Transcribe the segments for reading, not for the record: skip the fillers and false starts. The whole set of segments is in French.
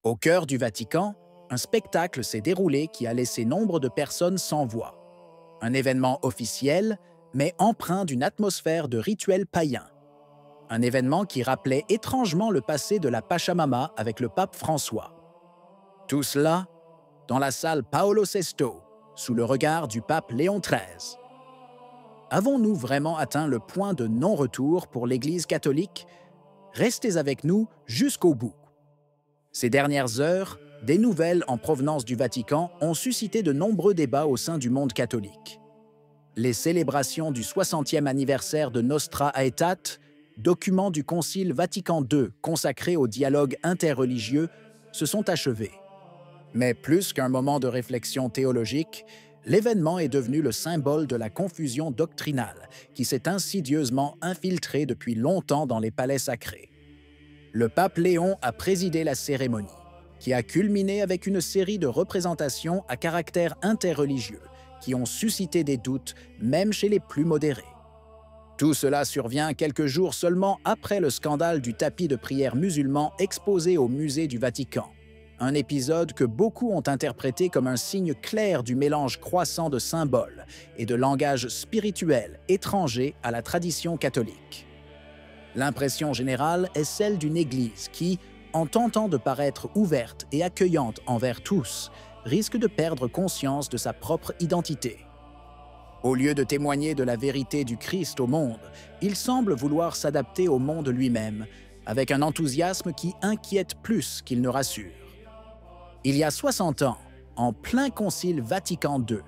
Au cœur du Vatican, un spectacle s'est déroulé qui a laissé nombre de personnes sans voix. Un événement officiel, mais empreint d'une atmosphère de rituel païen. Un événement qui rappelait étrangement le passé de la Pachamama avec le pape François. Tout cela dans la salle Paolo VI, sous le regard du pape Léon XIII. Avons-nous vraiment atteint le point de non-retour pour l'Église catholique? Restez avec nous jusqu'au bout. Ces dernières heures, des nouvelles en provenance du Vatican ont suscité de nombreux débats au sein du monde catholique. Les célébrations du 60e anniversaire de Nostra Aetate, document du Concile Vatican II consacré au dialogue interreligieux, se sont achevées. Mais plus qu'un moment de réflexion théologique, l'événement est devenu le symbole de la confusion doctrinale qui s'est insidieusement infiltrée depuis longtemps dans les palais sacrés. Le pape Léon a présidé la cérémonie, qui a culminé avec une série de représentations à caractère interreligieux qui ont suscité des doutes même chez les plus modérés. Tout cela survient quelques jours seulement après le scandale du tapis de prière musulman exposé au musée du Vatican, un épisode que beaucoup ont interprété comme un signe clair du mélange croissant de symboles et de langages spirituels étrangers à la tradition catholique. L'impression générale est celle d'une Église qui, en tentant de paraître ouverte et accueillante envers tous, risque de perdre conscience de sa propre identité. Au lieu de témoigner de la vérité du Christ au monde, il semble vouloir s'adapter au monde lui-même, avec un enthousiasme qui inquiète plus qu'il ne rassure. Il y a 60 ans, en plein concile Vatican II,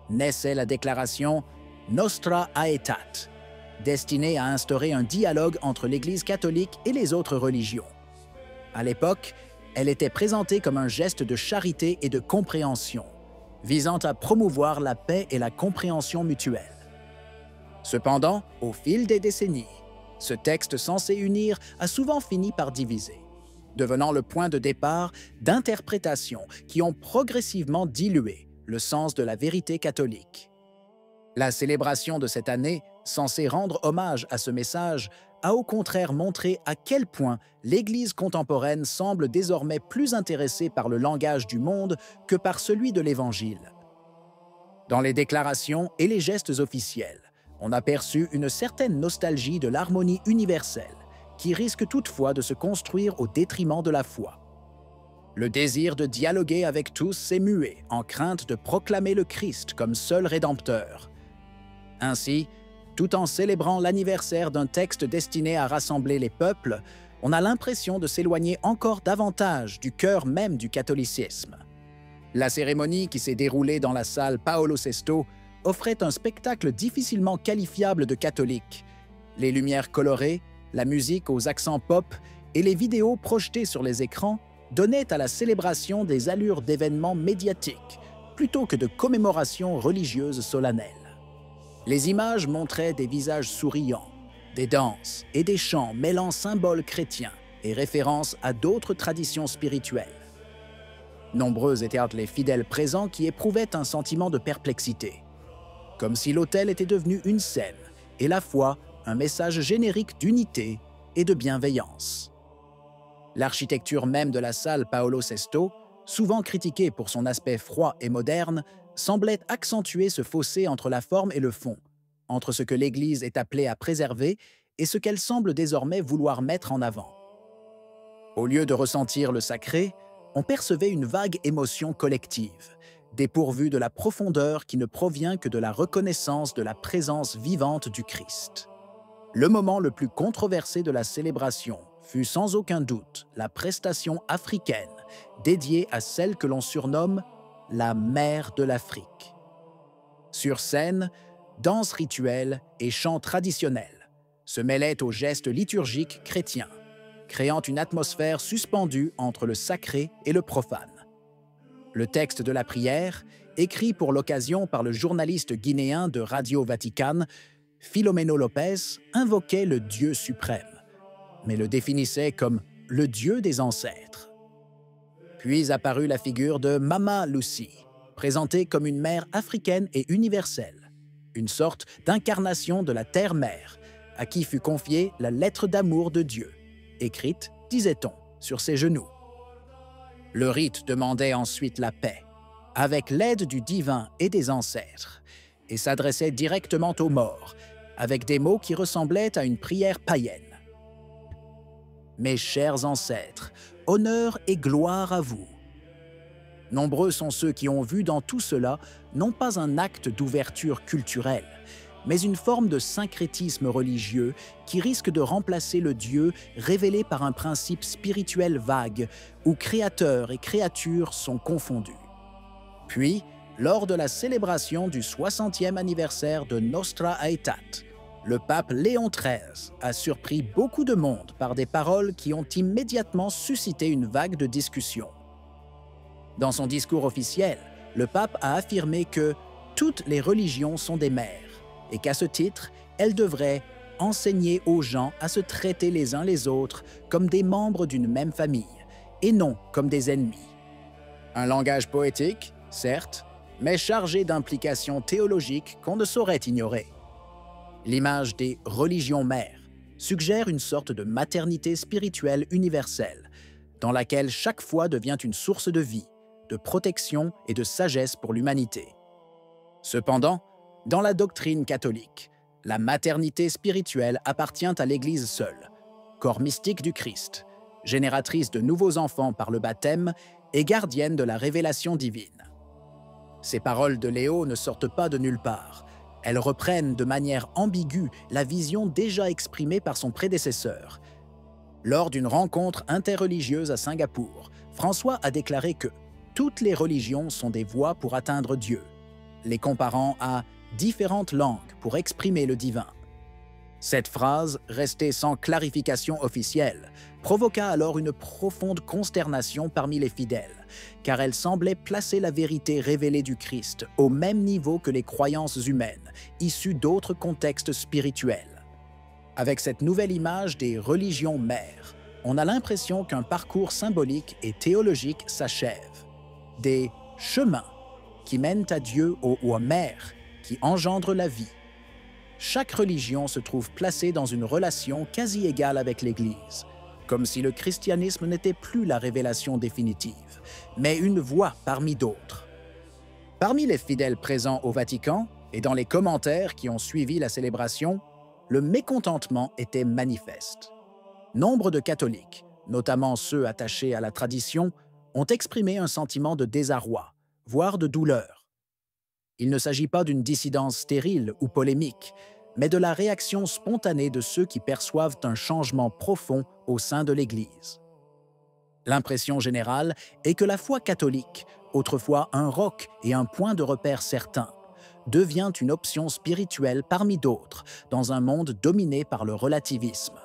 naissait la déclaration Nostra Aetate, destinée à instaurer un dialogue entre l'Église catholique et les autres religions. À l'époque, elle était présentée comme un geste de charité et de compréhension, visant à promouvoir la paix et la compréhension mutuelle. Cependant, au fil des décennies, ce texte censé unir a souvent fini par diviser, devenant le point de départ d'interprétations qui ont progressivement dilué le sens de la vérité catholique. La célébration de cette année, censée rendre hommage à ce message, a au contraire montré à quel point l'Église contemporaine semble désormais plus intéressée par le langage du monde que par celui de l'Évangile. Dans les déclarations et les gestes officiels, on a perçu une certaine nostalgie de l'harmonie universelle, qui risque toutefois de se construire au détriment de la foi. Le désir de dialoguer avec tous s'est mué en crainte de proclamer le Christ comme seul Rédempteur. Ainsi, tout en célébrant l'anniversaire d'un texte destiné à rassembler les peuples, on a l'impression de s'éloigner encore davantage du cœur même du catholicisme. La cérémonie qui s'est déroulée dans la salle Paolo VI offrait un spectacle difficilement qualifiable de catholique. Les lumières colorées, la musique aux accents pop et les vidéos projetées sur les écrans donnaient à la célébration des allures d'événements médiatiques plutôt que de commémorations religieuses solennelles. Les images montraient des visages souriants, des danses et des chants mêlant symboles chrétiens et références à d'autres traditions spirituelles. Nombreux étaient les fidèles présents qui éprouvaient un sentiment de perplexité, comme si l'autel était devenu une scène et la foi un message générique d'unité et de bienveillance. L'architecture même de la salle Paolo VI, souvent critiquée pour son aspect froid et moderne, semblait accentuer ce fossé entre la forme et le fond, entre ce que l'Église est appelée à préserver et ce qu'elle semble désormais vouloir mettre en avant. Au lieu de ressentir le sacré, on percevait une vague émotion collective, dépourvue de la profondeur qui ne provient que de la reconnaissance de la présence vivante du Christ. Le moment le plus controversé de la célébration fut sans aucun doute la prestation africaine dédiée à celle que l'on surnomme la mère de l'Afrique. Sur scène, danse rituelle et chants traditionnels se mêlaient aux gestes liturgiques chrétiens, créant une atmosphère suspendue entre le sacré et le profane. Le texte de la prière, écrit pour l'occasion par le journaliste guinéen de Radio Vatican, Filomeno Lopez, invoquait le Dieu suprême, mais le définissait comme le Dieu des ancêtres. Puis apparut la figure de Mama Lucy, présentée comme une mère africaine et universelle, une sorte d'incarnation de la Terre-Mère, à qui fut confiée la lettre d'amour de Dieu, écrite, disait-on, sur ses genoux. Le rite demandait ensuite la paix, avec l'aide du divin et des ancêtres, et s'adressait directement aux morts, avec des mots qui ressemblaient à une prière païenne. Mes chers ancêtres, honneur et gloire à vous. Nombreux sont ceux qui ont vu dans tout cela non pas un acte d'ouverture culturelle, mais une forme de syncrétisme religieux qui risque de remplacer le Dieu révélé par un principe spirituel vague où créateur et créature sont confondus. Puis, lors de la célébration du 60e anniversaire de Nostra Aetate, le pape Léon XIII a surpris beaucoup de monde par des paroles qui ont immédiatement suscité une vague de discussion. Dans son discours officiel, le pape a affirmé que toutes les religions sont des mères et qu'à ce titre, elles devraient enseigner aux gens à se traiter les uns les autres comme des membres d'une même famille et non comme des ennemis. Un langage poétique, certes, mais chargé d'implications théologiques qu'on ne saurait ignorer. L'image des religions mères suggère une sorte de maternité spirituelle universelle, dans laquelle chaque foi devient une source de vie, de protection et de sagesse pour l'humanité. Cependant, dans la doctrine catholique, la maternité spirituelle appartient à l'Église seule, corps mystique du Christ, génératrice de nouveaux enfants par le baptême et gardienne de la révélation divine. Ces paroles de Léo ne sortent pas de nulle part. Elles reprennent de manière ambiguë la vision déjà exprimée par son prédécesseur. Lors d'une rencontre interreligieuse à Singapour, François a déclaré que toutes les religions sont des voies pour atteindre Dieu, les comparant à différentes langues pour exprimer le divin. Cette phrase, restée sans clarification officielle, provoqua alors une profonde consternation parmi les fidèles, car elle semblait placer la vérité révélée du Christ au même niveau que les croyances humaines, issues d'autres contextes spirituels. Avec cette nouvelle image des religions mères, on a l'impression qu'un parcours symbolique et théologique s'achève. Des chemins qui mènent à Dieu aux mères qui engendrent la vie. Chaque religion se trouve placée dans une relation quasi égale avec l'Église, comme si le christianisme n'était plus la révélation définitive, mais une voie parmi d'autres. Parmi les fidèles présents au Vatican et dans les commentaires qui ont suivi la célébration, le mécontentement était manifeste. Nombre de catholiques, notamment ceux attachés à la tradition, ont exprimé un sentiment de désarroi, voire de douleur. Il ne s'agit pas d'une dissidence stérile ou polémique, mais de la réaction spontanée de ceux qui perçoivent un changement profond au sein de l'Église. L'impression générale est que la foi catholique, autrefois un roc et un point de repère certain, devient une option spirituelle parmi d'autres dans un monde dominé par le relativisme.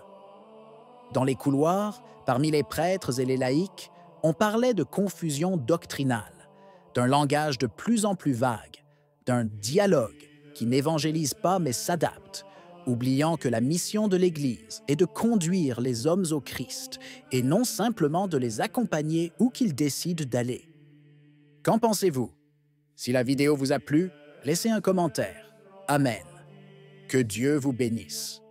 Dans les couloirs, parmi les prêtres et les laïcs, on parlait de confusion doctrinale, d'un langage de plus en plus vague, d'un dialogue qui n'évangélise pas mais s'adapte, oubliant que la mission de l'Église est de conduire les hommes au Christ et non simplement de les accompagner où qu'ils décident d'aller. Qu'en pensez-vous? Si la vidéo vous a plu, laissez un commentaire. Amen. Que Dieu vous bénisse.